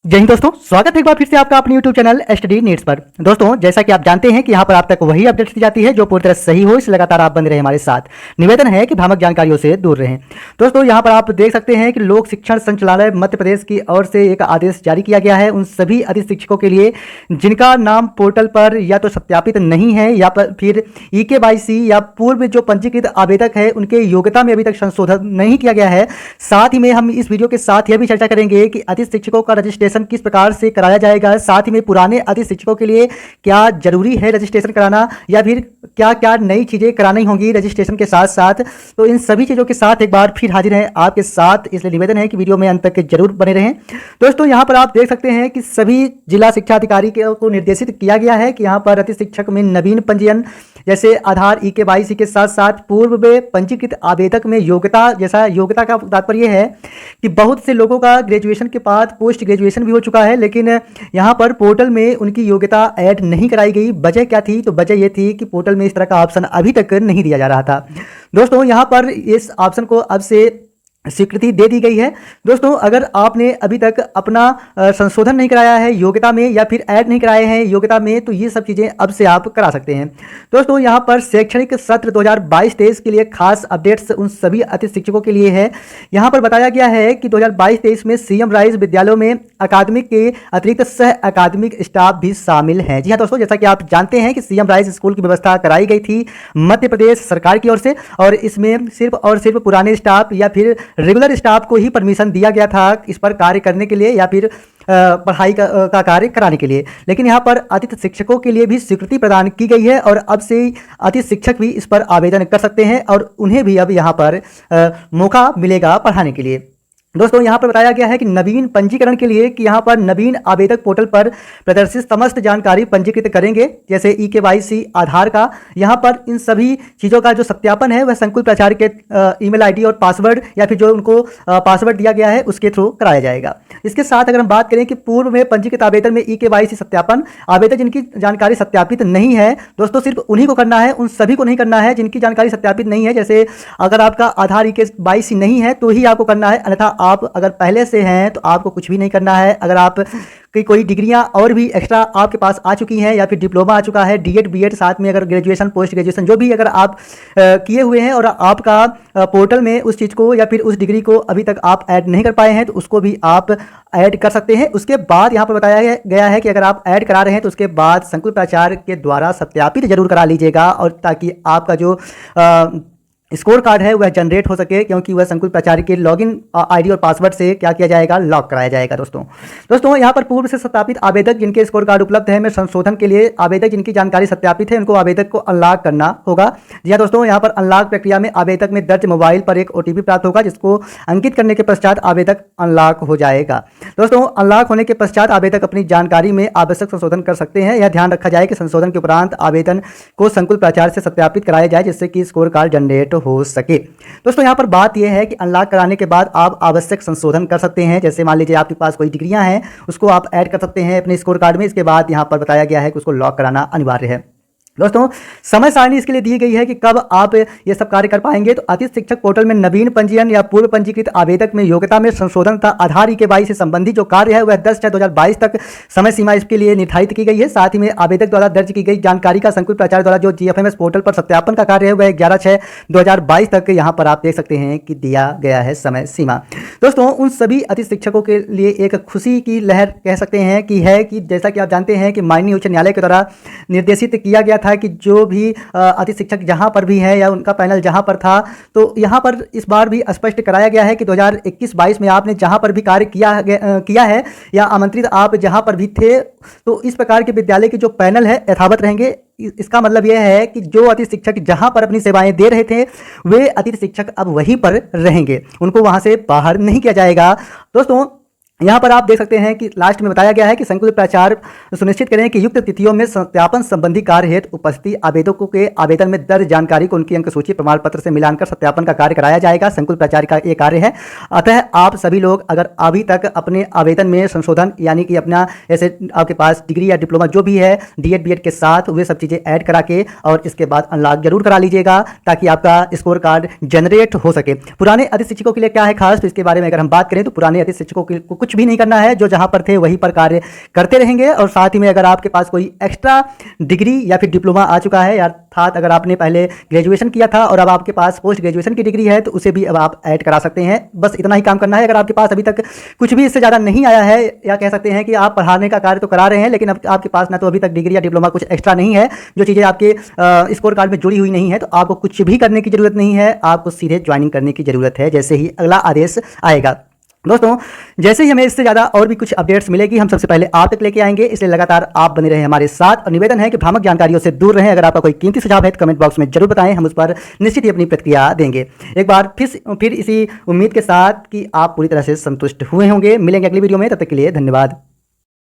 जय हिंद दोस्तों, स्वागत है एक बार फिर से आपका अपने YouTube चैनल स्टडी नीड्स पर। दोस्तों, जैसा कि आप जानते हैं कि यहाँ पर आप तक वही अपडेट्स दी जाती है जो पूरी तरह सही हो, इसलिए लगातार आप बने रहे हमारे साथ। निवेदन है कि भ्रामक जानकारियों से दूर रहें। दोस्तों, यहाँ पर आप देख सकते हैं कि लोक शिक्षण संचालनालय मध्य प्रदेश की ओर से एक आदेश जारी किया गया है उन सभी अधिक शिक्षकों के लिए जिनका नाम पोर्टल पर या तो सत्यापित नहीं है या फिर EKYC या पूर्व जो पंजीकृत आवेदक है उनके योग्यता में अभी तक संशोधन नहीं किया गया है। साथ ही में हम इस वीडियो के साथ यह भी चर्चा करेंगे कि अतिथि शिक्षकों का रजिस्ट्रेशन किस प्रकार से कराया जाएगा, साथ ही में पुराने अतिथि शिक्षकों के लिए क्या जरूरी है रजिस्ट्रेशन कराना या फिर क्या क्या नई चीजें करानी होंगी रजिस्ट्रेशन के साथ साथ। तो इन सभी चीजों के साथ एक बार फिर हाजिर हैं आपके साथ, इसलिए निवेदन है कि वीडियो में अंत तक जरूर बने रहें। दोस्तों, यहाँ पर आप देख सकते हैं कि सभी जिला शिक्षा अधिकारी को निर्देशित किया गया है कि यहाँ पर अतिथि शिक्षक में नवीन पंजीयन जैसे आधार EKYC के साथ साथ पूर्व में पंजीकृत आवेदक में योग्यता, जैसा योग्यता का तात्पर्य है कि बहुत से लोगों का ग्रेजुएशन के बाद पोस्ट ग्रेजुएशन भी हो चुका है, लेकिन यहाँ पर पोर्टल में उनकी योग्यता ऐड नहीं कराई गई। वजह क्या थी? तो वजह ये थी कि पोर्टल में इस तरह का ऑप्शन अभी तक नहीं दिया जा रहा था। दोस्तों, यहाँ पर इस ऑप्शन को अब से स्वीकृति दे दी गई है। दोस्तों, अगर आपने अभी तक अपना संशोधन नहीं कराया है योग्यता में या फिर ऐड नहीं कराए हैं योग्यता में, तो ये सब चीज़ें अब से आप करा सकते हैं। दोस्तों, यहाँ पर शैक्षणिक सत्र 2022-23 के लिए खास अपडेट्स उन सभी अतिथि शिक्षकों के लिए है। यहाँ पर बताया गया है कि 2022-23 में CM राइज विद्यालयों में अकादमिक के अतिरिक्त सह अकादमिक स्टाफ भी शामिल हैं। जी हाँ दोस्तों, जैसा कि आप जानते हैं कि CM राइज स्कूल की व्यवस्था कराई गई थी मध्य प्रदेश सरकार की ओर से, और इसमें सिर्फ और सिर्फ पुराने स्टाफ या फिर रेगुलर स्टाफ को ही परमिशन दिया गया था इस पर कार्य करने के लिए या फिर पढ़ाई का कार्य कराने के लिए। लेकिन यहाँ पर अतिथि शिक्षकों के लिए भी स्वीकृति प्रदान की गई है और अब से अतिथि शिक्षक भी इस पर आवेदन कर सकते हैं और उन्हें भी अब यहाँ पर मौका मिलेगा पढ़ाने के लिए। दोस्तों, यहाँ पर बताया गया है कि नवीन पंजीकरण के लिए कि यहाँ पर नवीन आवेदक पोर्टल पर प्रदर्शित समस्त जानकारी पंजीकृत करेंगे, जैसे EKYC आधार का। यहाँ पर इन सभी चीज़ों का जो सत्यापन है वह संकुल प्राचार्य के ईमेल ID और पासवर्ड या फिर जो उनको पासवर्ड दिया गया है उसके थ्रू कराया जाएगा। इसके साथ अगर हम बात करें कि पूर्व में पंजीकृत आवेदन में EKYC सत्यापन, आवेदक जिनकी जानकारी सत्यापित नहीं है दोस्तों सिर्फ उन्हीं को करना है, उन सभी को नहीं करना है जिनकी जानकारी सत्यापित नहीं है। जैसे अगर आपका आधार EKYC नहीं है तो ही आपको करना है, अन्यथा आप अगर पहले से हैं तो आपको कुछ भी नहीं करना है। अगर आप की कोई डिग्रियां और भी एक्स्ट्रा आपके पास आ चुकी हैं या फिर डिप्लोमा आ चुका है, DED BEd साथ में अगर ग्रेजुएशन पोस्ट ग्रेजुएशन जो भी अगर आप किए हुए हैं और आपका पोर्टल में उस चीज़ को या फिर उस डिग्री को अभी तक आप ऐड नहीं कर पाए हैं तो उसको भी आप ऐड कर सकते हैं। उसके बाद यहाँ पर बताया गया है कि अगर आप ऐड करा रहे हैं तो उसके बाद संकुल प्राचार्य के द्वारा सत्यापित जरूर करा लीजिएगा, और ताकि आपका जो स्कोर कार्ड है वह जनरेट हो सके, क्योंकि वह संकुल प्राचार्य के लॉगिन ID और पासवर्ड से क्या किया जाएगा, लॉक कराया जाएगा। दोस्तों यहाँ पर पूर्व से सत्यापित आवेदक जिनके स्कोर कार्ड उपलब्ध है में संशोधन के लिए आवेदक जिनकी जानकारी सत्यापित है उनको आवेदक को अनलॉक करना होगा। जी हाँ दोस्तों, यहाँ पर अनलॉक प्रक्रिया में आवेदक में दर्ज मोबाइल पर एक OTP प्राप्त होगा जिसको अंकित करने के पश्चात आवेदक अनलॉक हो जाएगा। दोस्तों, अनलॉक होने के पश्चात आवेदक अपनी जानकारी में आवश्यक संशोधन कर सकते हैं। यह ध्यान रखा जाए कि संशोधन के उपरांत आवेदन को संकुल प्राचार्य से सत्यापित कराया जाए जिससे कि स्कोर कार्ड जनरेट हो सके। दोस्तों, यहाँ पर बात यह है कि अनलॉक कराने के बाद आप आवश्यक संशोधन कर सकते हैं। जैसे मान लीजिए आपके पास कोई डिग्रियां हैं उसको आप ऐड कर सकते हैं अपने स्कोर कार्ड में। इसके बाद यहाँ पर बताया गया है कि उसको लॉक कराना अनिवार्य है। दोस्तों, समय सारणी इसके लिए दी गई है कि कब आप ये सब कार्य कर पाएंगे। तो अतिथि शिक्षक पोर्टल में नवीन पंजीयन या पूर्व पंजीकृत आवेदक में योग्यता में संशोधन तथा आधार EKYC से संबंधित जो कार्य है वह 10/6/2022 तक समय सीमा इसके लिए निर्धारित की गई है। साथ ही में आवेदक द्वारा दर्ज की गई जानकारी का संकुल प्राचार्य द्वारा जो GFMS पोर्टल पर सत्यापन का कार्य है वह 11/6/2022 तक यहाँ पर आप देख सकते हैं कि दिया गया है समय सीमा। दोस्तों, उन सभी अतिथि शिक्षकों के लिए एक खुशी की लहर कह सकते हैं कि जैसा कि आप जानते हैं कि माननीय उच्च न्यायालय के द्वारा निर्देशित किया गया था कि जो भी अतिथि शिक्षक जहां पर भी है या उनका पैनल जहां पर था, तो यहां पर इस बार भी स्पष्ट कराया गया है कि 2021-22 में आपने जहां पर भी कार्य किया है या आमंत्रित आप जहां पर भी थे, तो इस प्रकार के विद्यालय के जो पैनल है यथावत रहेंगे। इसका मतलब यह है कि जो अतिथि शिक्षक जहां पर अपनी सेवाएं दे रहे थे वे अतिथि शिक्षक अब वहीं पर रहेंगे, उनको वहां से बाहर नहीं किया जाएगा। दोस्तों, यहाँ पर आप देख सकते हैं कि लास्ट में बताया गया है कि संकुल प्राचार्य सुनिश्चित करें कि युक्त तिथियों में सत्यापन संबंधी कार्य हेतु उपस्थित आवेदकों के आवेदन में दर्ज जानकारी को उनकी अंक सूची प्रमाण पत्र से मिलान कर सत्यापन का कार्य कराया जाएगा। संकुल प्राचार्य का ये कार्य है। अतः आप सभी लोग अगर अभी तक अपने आवेदन में संशोधन यानी कि अपना ऐसे आपके पास डिग्री या डिप्लोमा जो भी है DED BEd के साथ वे सब चीज़ें ऐड करा के और इसके बाद अनलॉक जरूर करा लीजिएगा ताकि आपका स्कोर कार्ड जनरेट हो सके। पुराने अतिथि शिक्षकों के लिए क्या है खास, तो इसके बारे में अगर हम बात करें तो पुराने अतिथि शिक्षकों को कुछ भी नहीं करना है, जो जहाँ पर थे वहीं पर कार्य करते रहेंगे। और साथ ही में अगर आपके पास कोई एक्स्ट्रा डिग्री या फिर डिप्लोमा आ चुका है, अर्थात अगर आपने पहले ग्रेजुएशन किया था और अब आपके पास पोस्ट ग्रेजुएशन की डिग्री है, तो उसे भी अब आप ऐड करा सकते हैं। बस इतना ही काम करना है। अगर आपके पास अभी तक कुछ भी इससे ज़्यादा नहीं आया है, या कह सकते हैं कि आप पढ़ाने का कार्य तो करा रहे हैं, लेकिन अब आपके पास ना तो अभी तक डिग्री या डिप्लोमा कुछ एक्स्ट्रा नहीं है, जो चीज़ें आपके स्कोर कार्ड में जुड़ी हुई नहीं है, तो आपको कुछ भी करने की जरूरत नहीं है, आपको सीधे ज्वाइनिंग करने की जरूरत है जैसे ही अगला आदेश आएगा। दोस्तों, जैसे ही हमें इससे ज़्यादा और भी कुछ अपडेट्स मिलेगी, हम सबसे पहले आप तक लेके आएंगे, इसलिए लगातार आप बने रहें हमारे साथ। और निवेदन है कि भ्रामक जानकारियों से दूर रहें। अगर आपका कोई कीमती सुझाव है तो कमेंट बॉक्स में जरूर बताएं, हम उस पर निश्चित ही अपनी प्रतिक्रिया देंगे। एक बार फिर इसी उम्मीद के साथ कि आप पूरी तरह से संतुष्ट हुए होंगे। मिलेंगे अगली वीडियो में, तब तक के लिए धन्यवाद।